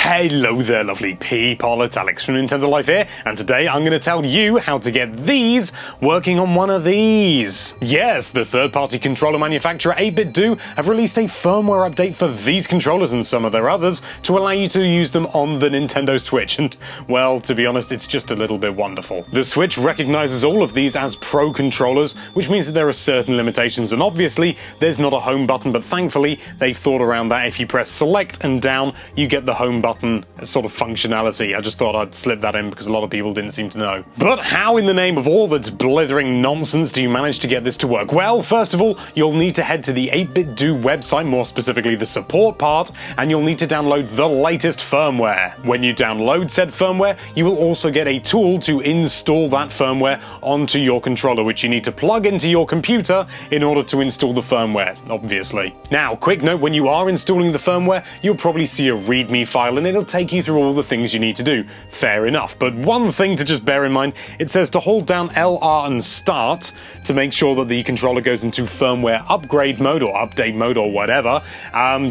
Hello there lovely people, it's Alex from Nintendo Life here, and today I'm going to tell you how to get these working on one of these. Yes, the third-party controller manufacturer 8Bitdo have released a firmware update for these controllers and some of their others to allow you to use them on the Nintendo Switch, and well, to be honest, it's just a little bit wonderful. The Switch recognizes all of these as Pro controllers, which means that there are certain limitations, and obviously there's not a home button, but thankfully they've thought around that. If you press select and down, you get the home button sort of functionality. I just thought I'd slip that in because a lot of people didn't seem to know. But how in the name of all that's blithering nonsense do you manage to get this to work? Well, first of all, you'll need to head to the 8Bitdo website, more specifically the support part, and you'll need to download the latest firmware. When you download said firmware, you will also get a tool to install that firmware onto your controller, which you need to plug into your computer in order to install the firmware, obviously. Now, quick note, when you are installing the firmware, you'll probably see a README file and it'll take you through all the things you need to do. Fair enough, but one thing to just bear in mind, it says to hold down LR and start to make sure that the controller goes into firmware upgrade mode or update mode or whatever.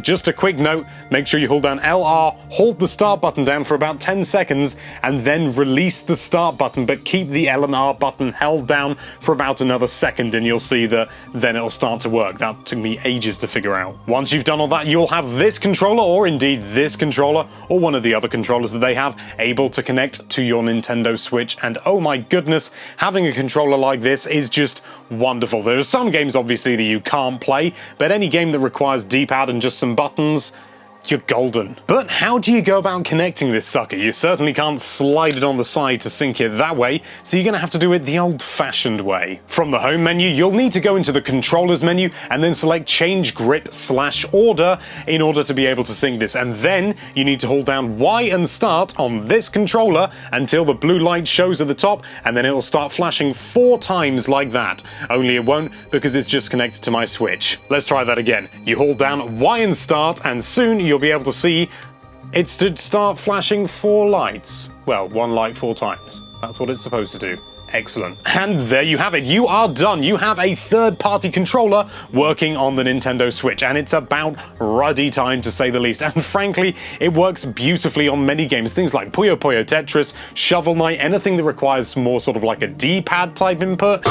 Just a quick note, make sure you hold down LR, hold the start button down for about 10 seconds, and then release the start button, but keep the L and R button held down for about another second, and you'll see that then it'll start to work. That took me ages to figure out. Once you've done all that, you'll have this controller, or indeed this controller, or one of the other controllers that they have, able to connect to your Nintendo Switch, and oh my goodness, having a controller like this is just wonderful. There are some games obviously that you can't play, but any game that requires D-pad and just some buttons, you're golden. But how do you go about connecting this sucker? You certainly can't slide it on the side to sync it that way, so you're going to have to do it the old-fashioned way. From the home menu, you'll need to go into the controllers menu and then select change grip/order in order to be able to sync this, and then you need to hold down Y and start on this controller until the blue light shows at the top, and then it will start flashing 4 times like that. Only it won't because it's just connected to my Switch. Let's try that again. You hold down Y and start, and soon you'll be able to see it should start flashing 4 lights. Well, 1 light 4 times. That's what it's supposed to do. Excellent. And there you have it. You are done. You have a third-party controller working on the Nintendo Switch, and it's about ruddy time to say the least. And frankly, it works beautifully on many games. Things like Puyo Puyo Tetris, Shovel Knight, anything that requires more sort of like a D-pad type input.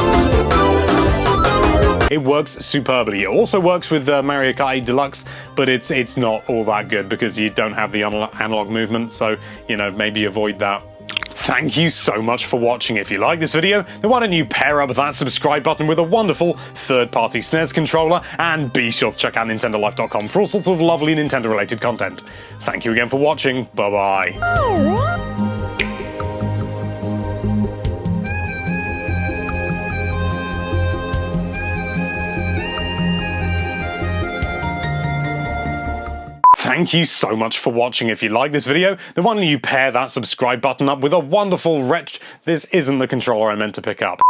It works superbly. It also works with Mario Kart 8 Deluxe, but it's not all that good because you don't have the analog movement, so, you know, maybe avoid that. Thank you so much for watching. If you like this video, then why don't you pair up that subscribe button with a wonderful third-party SNES controller, and be sure to check out NintendoLife.com for all sorts of lovely Nintendo-related content. Thank you again for watching. Bye-bye. Thank you so much for watching. If you like this video, then why don't you pair that subscribe button up with a wonderful This isn't the controller I meant to pick up.